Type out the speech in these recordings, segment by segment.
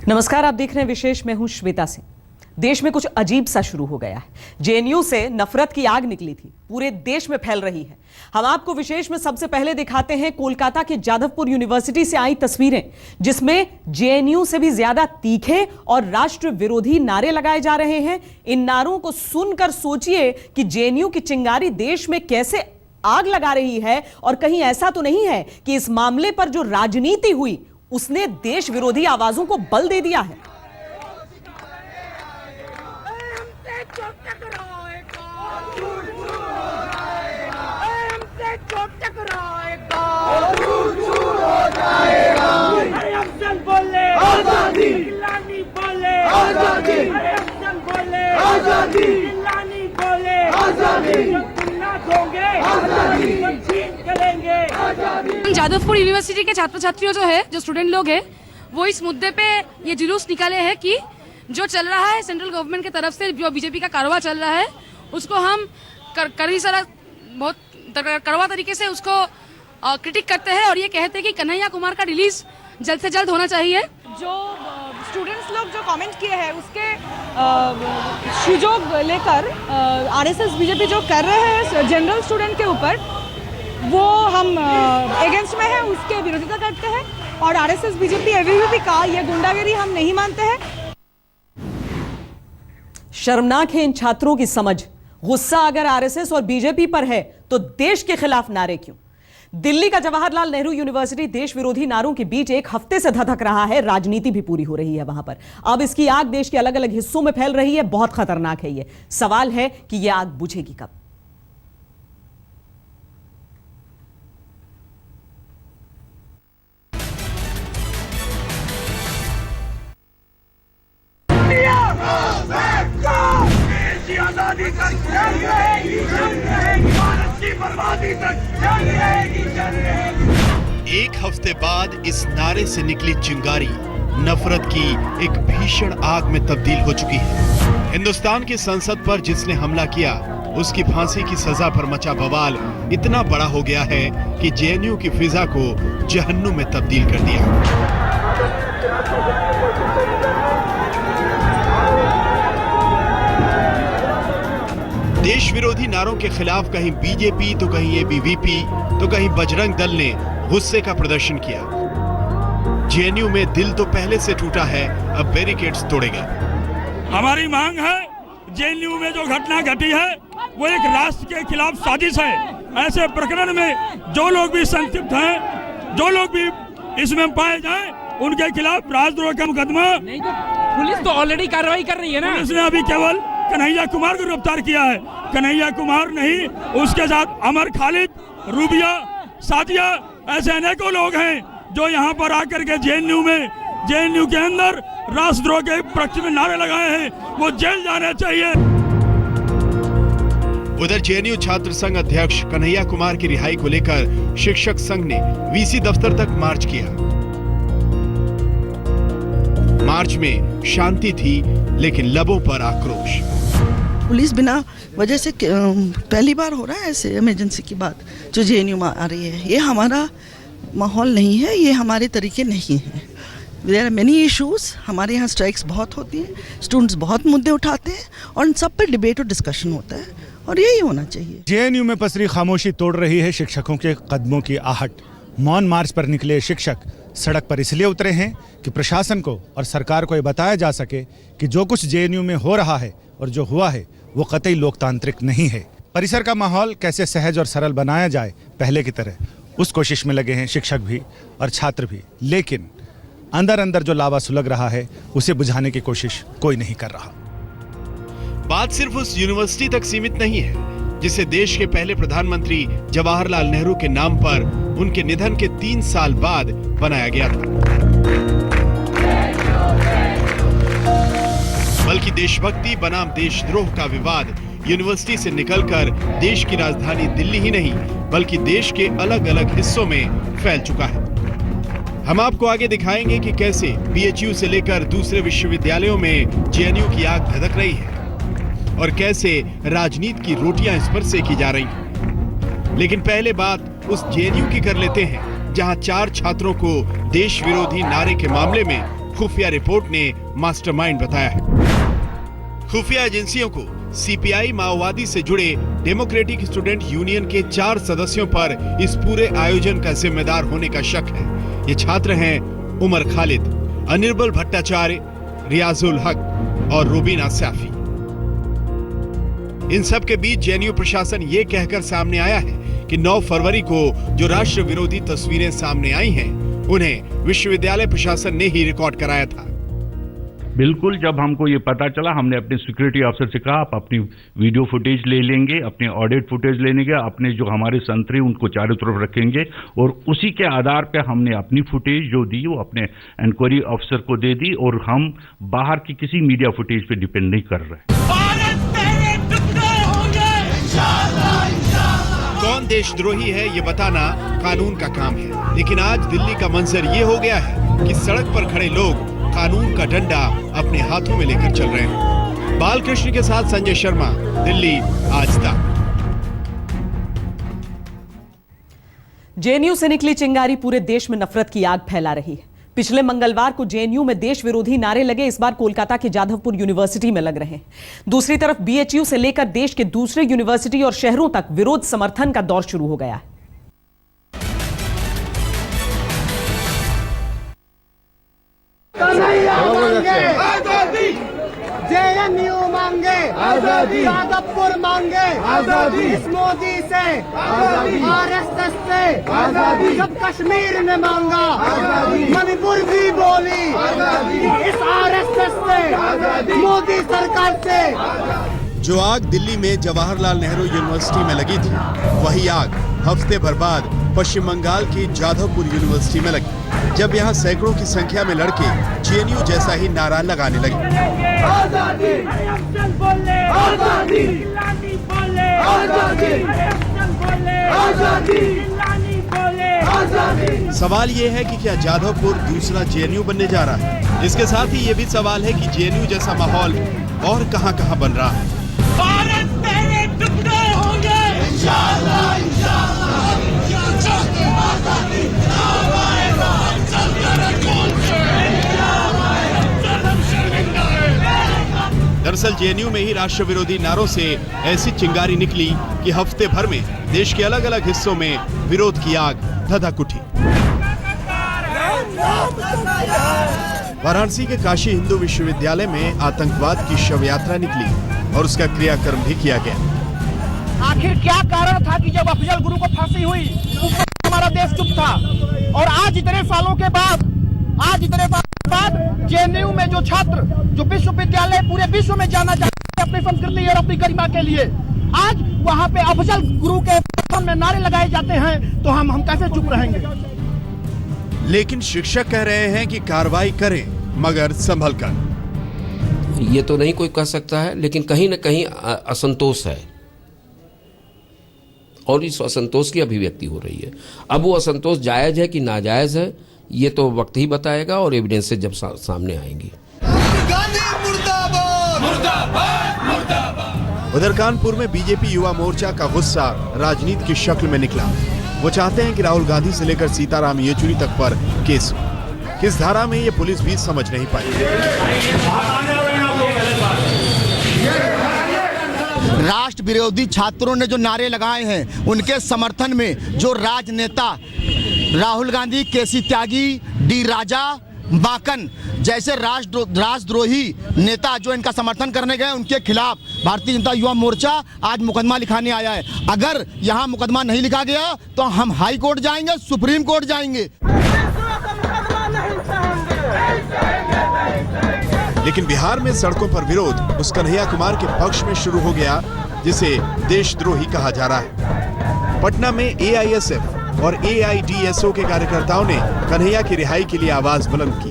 नमस्कार, आप देख रहे हैं विशेष। मैं हूं श्वेता सिंह। देश में कुछ अजीब सा शुरू हो गया है। जेएनयू से नफरत की आग निकली थी, पूरे देश में फैल रही है। हम आपको विशेष में सबसे पहले दिखाते हैं कोलकाता के जादवपुर यूनिवर्सिटी से आई तस्वीरें, जिसमें जेएनयू से भी ज्यादा तीखे और राष्ट्र विरोधी नारे लगाए जा रहे हैं। इन नारों को सुनकर सोचिए कि जेएनयू की चिंगारी देश में कैसे आग लगा रही है। और कहीं ऐसा तो नहीं है कि इस मामले पर जो राजनीति हुई उसने देश विरोधी आवाजों को बल दे दिया है। जादवपुर यूनिवर्सिटी के छात्र छात्रियों जो स्टूडेंट लोग हैं, वो इस मुद्दे पे ये जुलूस निकाले हैं कि जो चल रहा है सेंट्रल गवर्नमेंट की तरफ से, जो बीजेपी का कारोबार चल रहा है, उसको हम बहुत कड़वा तरीके से उसको क्रिटिक करते हैं और ये कहते हैं कि कन्हैया कुमार का रिलीज जल्द से जल्द होना चाहिए। जो स्टूडेंट्स लोग जो कमेंट किए हैं उसके सुजोग लेकर आरएसएस बीजेपी जो कर रहे हैं जनरल स्टूडेंट के ऊपर, वो हम अगेंस्ट में है, उसके विरोधिता करते हैं। और आरएसएस बीजेपी एबीवीपी का ये गुंडागिरी हम नहीं मानते हैं। शर्मनाक है इन छात्रों की समझ। गुस्सा अगर आरएसएस और बीजेपी पर है तो देश के खिलाफ नारे क्यों? दिल्ली का जवाहरलाल नेहरू यूनिवर्सिटी देश विरोधी नारों के बीच एक हफ्ते से धधक रहा है। राजनीति भी पूरी हो रही है वहां पर। अब इसकी आग देश के अलग अलग हिस्सों में फैल रही है। बहुत खतरनाक है ये। सवाल है कि यह आग बुझेगी कब? एक हफ्ते बाद इस नारे से निकली चिंगारी नफरत की एक भीषण आग में तब्दील हो चुकी है। हिंदुस्तान की संसद पर जिसने हमला किया, उसकी फांसी की सजा पर मचा बवाल इतना बड़ा हो गया है कि जेएनयू की फिजा को जहन्नुम में तब्दील कर दिया। देश विरोधी नारों के खिलाफ कहीं बीजेपी तो कहीं एबीवीपी तो कहीं बजरंग दल ने गुस्से का प्रदर्शन किया। जेएनयू में दिल तो पहले से टूटा है, अब बैरिकेड्स तोड़े गए। हमारी मांग है, जेएनयू में जो घटना घटी है वो एक राष्ट्र के खिलाफ साजिश है। ऐसे प्रकरण में जो लोग भी संलिप्त हैं, जो लोग भी इसमें पाए जाएं, उनके खिलाफ राजद्रोह का मुकदमा। नहीं तो पुलिस तो ऑलरेडी कार्रवाई कर रही है ना। पुलिस ने अभी केवल कन्हैया कुमार को गिरफ्तार किया है। कन्हैया कुमार नहीं, उसके साथ अमर खालिद, रूबिया, सादिया, ऐसे अनेकों लोग हैं जो यहाँ पर आकर के जेएनयू के अंदर राष्ट्रद्रोह के पक्ष में नारे लगाए हैं। वो जेल जाने चाहिए। उधर जेएनयू छात्र संघ अध्यक्ष कन्हैया कुमार की रिहाई को लेकर शिक्षक संघ ने वीसी दफ्तर तक मार्च किया। मार्च में शांति थी, लेकिन लबों पर आक्रोश। पुलिस बिना वजह से पहली बार हो रहा है ऐसे इमरजेंसी की बात जो जेएनयू में आ रही है। ये हमारा माहौल नहीं है, ये हमारे तरीके नहीं हैं। There are many issues. हमारे यहाँ स्ट्राइक्स बहुत होती हैं, स्टूडेंट्स बहुत मुद्दे उठाते हैं और इन सब पर डिबेट और डिस्कशन होता है, और यही होना चाहिए। जेएनयू में पसरी खामोशी तोड़ रही है शिक्षकों के कदमों की आहट। मौन मार्च पर निकले शिक्षक सड़क पर इसलिए उतरे हैं कि प्रशासन को और सरकार को ये बताया जा सके कि जो कुछ जेएनयू में हो रहा है और जो हुआ है वो कतई लोकतांत्रिक नहीं है। परिसर का माहौल कैसे सहज और सरल बनाया जाए पहले की तरह, उस कोशिश में लगे हैं शिक्षक भी और छात्र भी। लेकिन अंदर अंदर जो लावा सुलग रहा है उसे बुझाने की कोशिश कोई नहीं कर रहा। बात सिर्फ उस यूनिवर्सिटी तक सीमित नहीं है जिसे देश के पहले प्रधानमंत्री जवाहरलाल नेहरू के नाम पर उनके निधन के 3 साल बाद बनाया गया था, बल्कि देशभक्ति बनाम देशद्रोह का विवाद यूनिवर्सिटी से निकलकर देश की राजधानी दिल्ली ही नहीं बल्कि देश के अलग अलग हिस्सों में फैल चुका है। हम आपको आगे दिखाएंगे कि कैसे बीएचयू से लेकर दूसरे विश्वविद्यालयों में जेएनयू की आग धधक रही है और कैसे राजनीति की रोटियां इस पर सेकी जा रही हैं। लेकिन पहले बात उस जेएनयू की कर लेते हैं जहां 4 छात्रों को देश विरोधी नारे के मामले में खुफिया रिपोर्ट ने मास्टरमाइंड बताया है। खुफिया एजेंसियों को सीपीआई माओवादी से जुड़े डेमोक्रेटिक स्टूडेंट यूनियन के 4 सदस्यों पर इस पूरे आयोजन का जिम्मेदार होने का शक है। ये छात्र हैं उमर खालिद, अनिर्बल भट्टाचार्य, रियाजुल हक और रुबीना सैफी। इन सब के बीच जेएनयू प्रशासन ये कहकर सामने आया है कि 9 फरवरी को जो राष्ट्र विरोधी तस्वीरें सामने आई हैं, उन्हें विश्वविद्यालय प्रशासन ने ही रिकॉर्ड कराया था। बिल्कुल, जब हमको ये पता चला, हमने अपने सिक्योरिटी ऑफिसर से कहा आप अपनी वीडियो फुटेज ले लेंगे, अपने ऑडिट फुटेज ले लेंगे, अपने जो हमारे संतरी उनको चारों तरफ रखेंगे और उसी के आधार पे हमने अपनी फुटेज जो दी वो अपने इंक्वायरी ऑफिसर को दे दी और हम बाहर की किसी मीडिया फुटेज पे डिपेंड नहीं कर रहे। कौन देशद्रोही है ये बताना कानून का काम है, लेकिन आज दिल्ली का मंजर ये हो गया है कि सड़क पर खड़े लोग कानून का डंडा अपने हाथों में लेकर चल रहे हैं। बालकृष्ण के साथ संजय शर्मा, दिल्ली आज तक। जेएनयू से निकली चिंगारी पूरे देश में नफरत की आग फैला रही है। पिछले मंगलवार को जेएनयू में देश विरोधी नारे लगे, इस बार कोलकाता के जाधवपुर यूनिवर्सिटी में लग रहे हैं। दूसरी तरफ बीएचयू से लेकर देश के दूसरे यूनिवर्सिटी और शहरों तक विरोध समर्थन का दौर शुरू हो गया है। जेएनयू मांगे आजादी, जाधवपुर मांगे आजादी, इस मोदी से आजादी, आरएसएस से आजादी, जब कश्मीर ने मांगा आजादी, मणिपुर भी बोली आजादी, इस आरएसएस से आजादी, मोदी सरकार से। जो आग दिल्ली में जवाहरलाल नेहरू यूनिवर्सिटी में लगी थी, वही आग हफ्ते भर बाद पश्चिम बंगाल की जाधवपुर यूनिवर्सिटी में लगी, जब यहाँ सैकड़ों की संख्या में लड़के जेएनयू जैसा ही नारा लगाने लगे। आजादी, आजादी, आजादी, आजादी। सवाल ये है कि क्या जाधवपुर दूसरा जेएनयू बनने जा रहा है? इसके साथ ही ये भी सवाल है कि जेएनयू जैसा माहौल और कहां-कहां बन रहा है। भारत तेरे टुकड़े होंगे इंशाअल्लाह, इंशाअल्लाह। दरअसल जेएनयू में ही राष्ट्र विरोधी नारों से ऐसी चिंगारी निकली कि हफ्ते भर में देश के अलग अलग हिस्सों में विरोध की आग धधक उठी। वाराणसी के काशी हिंदू विश्वविद्यालय में आतंकवाद की शव यात्रा निकली और उसका क्रियाक्रम भी किया गया। आखिर क्या कारण था कि जब अफजल गुरु को फांसी हुई हमारा देश चुप था, और आज इतने सालों के बाद जेएनयू में जो छात्र जो विश्वविद्यालय पूरे विश्व में जाना चाहते हैं अपनी संस्कृति और अपनी गरिमा के लिए, आज वहाँ पे अफजल गुरु के में नारे लगाए जाते हैं, तो हम कैसे चुप रहेंगे? लेकिन शिक्षक कह रहे हैं कि कार्रवाई करें मगर संभल कर। ये तो नहीं कोई कह सकता है, लेकिन कहीं न कहीं असंतोष है और इस असंतोष की अभिव्यक्ति हो रही है। अब वो असंतोष जायज है कि नाजायज है, ये तो वक्त ही बताएगा और एविडेंस से जब सामने आएंगी। उधर कानपुर में बीजेपी युवा मोर्चा का गुस्सा राजनीति की शक्ल में निकला। वो चाहते हैं कि राहुल गांधी से लेकर सीताराम येचुरी तक पर केस हो। किस धारा में ये पुलिस भी समझ नहीं पाई। राष्ट्र विरोधी छात्रों ने जो नारे लगाए हैं, उनके समर्थन में जो राजनेता राहुल गांधी, केसी त्यागी, डी राजा, बाकन जैसे राष्ट्रद्रोही नेता जो इनका समर्थन करने गए, उनके खिलाफ भारतीय जनता युवा मोर्चा आज मुकदमा लिखाने आया है। अगर यहाँ मुकदमा नहीं लिखा गया तो हम हाई कोर्ट जाएंगे, सुप्रीम कोर्ट जाएंगे। लेकिन बिहार में सड़कों पर विरोध उस कन्हैया कुमार के पक्ष में शुरू हो गया जिसे देशद्रोही कहा जा रहा है। पटना में एआईएसएफ और एआईडीएसओ के कार्यकर्ताओं ने कन्हैया की रिहाई के लिए आवाज बुलंद की।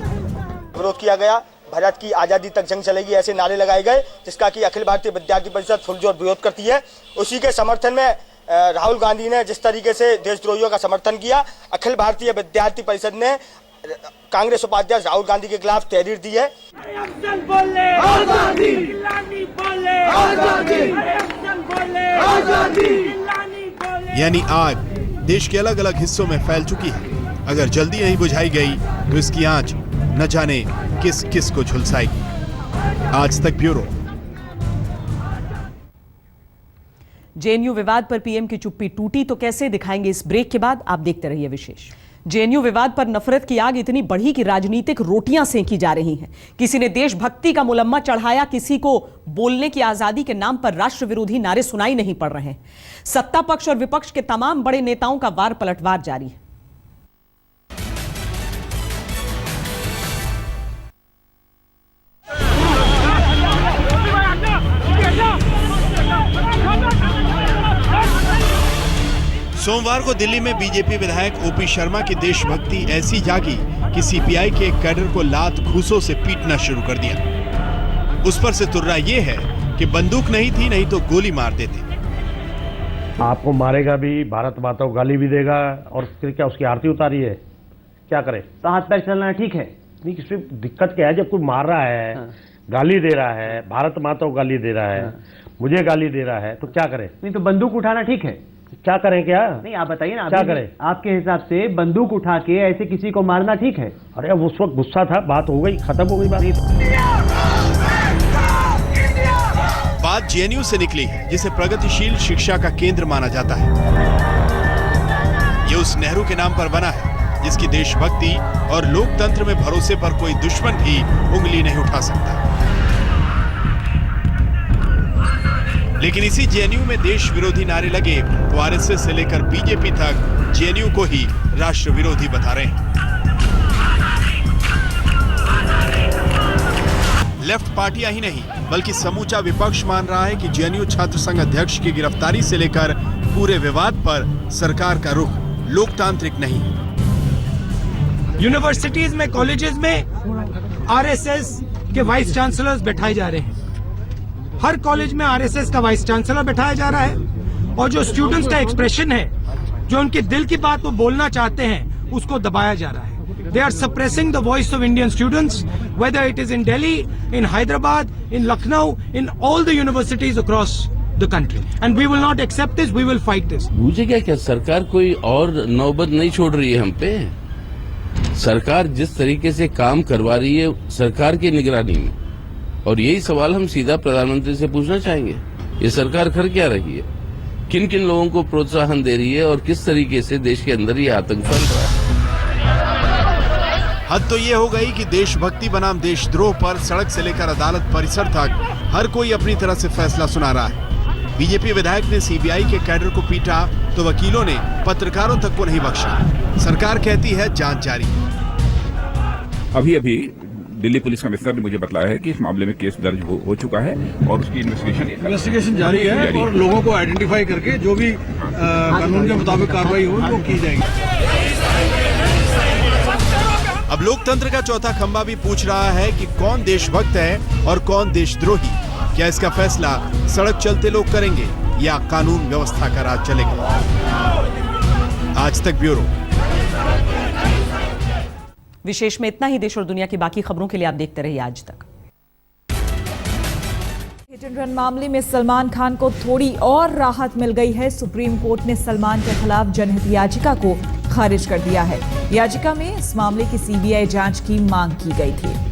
विरोध किया गया, भारत की आजादी तक जंग चलेगी, ऐसे नारे लगाए गए, जिसका कि अखिल भारतीय विद्यार्थी परिषद पुरजोर विरोध करती है। उसी के समर्थन में राहुल गांधी ने जिस तरीके से देशद्रोहियों का समर्थन किया, अखिल भारतीय विद्यार्थी परिषद ने कांग्रेस उपाध्यक्ष राहुल गांधी के खिलाफ तहरीर दी है। यानी आग देश के अलग अलग हिस्सों में फैल चुकी है। अगर जल्दी नहीं बुझाई गई तो इसकी आंच न जाने किस किस को झुलसाएगी। आज तक ब्यूरो। जेएनयू विवाद पर पीएम की चुप्पी टूटी तो कैसे, दिखाएंगे इस ब्रेक के बाद। आप देखते रहिए विशेष। जेएनयू विवाद पर नफरत की आग इतनी बढ़ी कि राजनीतिक रोटियां सेंकी जा रही हैं। किसी ने देशभक्ति का मुलम्मा चढ़ाया, किसी को बोलने की आजादी के नाम पर राष्ट्र विरोधी नारे सुनाई नहीं पड़ रहे हैं। सत्ता पक्ष और विपक्ष के तमाम बड़े नेताओं का वार पलटवार जारी है। सोमवार को दिल्ली में बीजेपी विधायक ओपी शर्मा की देशभक्ति ऐसी जागी कि सीपीआई के एक कैडर को लात घूंसों से पीटना शुरू कर दिया। उस पर से तुर्रा ये है कि बंदूक नहीं थी, नहीं तो गोली मार देते। आपको मारेगा भी, भारत माता को गाली भी देगा, और फिर क्या उसकी आरती उतारी है, क्या करे? तो हाथ पैर चलना है, ठीक है। नहीं, सिर्फ दिक्कत क्या है, जब कोई मार रहा है, गाली दे रहा है, भारत माता को गाली दे रहा है, मुझे गाली दे रहा है, तो क्या करे? नहीं तो बंदूक उठाना ठीक है, क्या करें? क्या नहीं, आप बताइए ना, क्या करें? आपके हिसाब से बंदूक उठा के ऐसे किसी को मारना ठीक है? अरे अब उस वक्त गुस्सा था, बात हो गई, खत्म हो गई बात जेएनयू से निकली है, जिसे प्रगतिशील शिक्षा का केंद्र माना जाता है। ये उस नेहरू के नाम पर बना है जिसकी देशभक्ति और लोकतंत्र में भरोसे पर कोई दुश्मन भी उंगली नहीं उठा सकता। लेकिन इसी जेएनयू में देश विरोधी नारे लगे तो आरएसएस से लेकर बीजेपी तक जेएनयू को ही राष्ट्र विरोधी बता रहे हैं। लेफ्ट पार्टियां ही नहीं बल्कि समूचा विपक्ष मान रहा है कि जेएनयू छात्र संघ अध्यक्ष की गिरफ्तारी से लेकर पूरे विवाद पर सरकार का रुख लोकतांत्रिक नहीं है। यूनिवर्सिटीज में, कॉलेजेस में आरएसएस के वाइस चांसलर्स बैठाए जा रहे हैं। हर कॉलेज में आरएसएस का वाइस चांसलर बैठाया जा रहा है, और जो स्टूडेंट्स का एक्सप्रेशन है, जो उनके दिल की बात वो बोलना चाहते हैं, उसको दबाया जा रहा है। They are suppressing the voice of Indian students, whether it is in Delhi, in Hyderabad, in Lucknow, in all the universities across the country. And we will not accept this, we will fight this. मुझे क्या सरकार कोई और नौबत नहीं छोड़ रही है हम पे। सरकार जिस तरीके से काम करवा रही है सरकार की निगरानी में, और यही सवाल हम सीधा प्रधानमंत्री से पूछना चाहेंगे, ये सरकार कर क्या रही है, किन किन लोगों को प्रोत्साहन दे रही है, और किस तरीके से देश के अंदर ये आतंक फैल रहा है। हद तो ये हो गई कि देशभक्ति बनाम देशद्रोह पर सड़क से लेकर अदालत परिसर तक हर कोई अपनी तरह से फैसला सुना रहा है। बीजेपी विधायक ने सीबीआई के कैडर को पीटा तो वकीलों ने पत्रकारों तक को नहीं बख्शा। सरकार कहती है जांच जारी। अभी दिल्ली पुलिस कमिश्नर ने मुझे बताया है कि इस मामले में केस दर्ज हो चुका है और उसकी इन्वेस्टिगेशन जारी है और लोगों को आइडेंटिफाई करके जो भी कानून के मुताबिक कार्रवाई हो वो की जाएगी। अब लोकतंत्र का चौथा खंभा भी पूछ रहा है कि कौन देशभक्त है और कौन देशद्रोही। क्या इसका फैसला सड़क चलते लोग करेंगे या कानून व्यवस्था का राज चलेगा? आज तक ब्यूरो। विशेष में इतना ही। देश और दुनिया की बाकी खबरों के लिए आप देखते रहिए आज तक। हिट एंड रन मामले में सलमान खान को थोड़ी और राहत मिल गई है। सुप्रीम कोर्ट ने सलमान के खिलाफ जनहित याचिका को खारिज कर दिया है। याचिका में इस मामले की सीबीआई जांच की मांग की गई थी।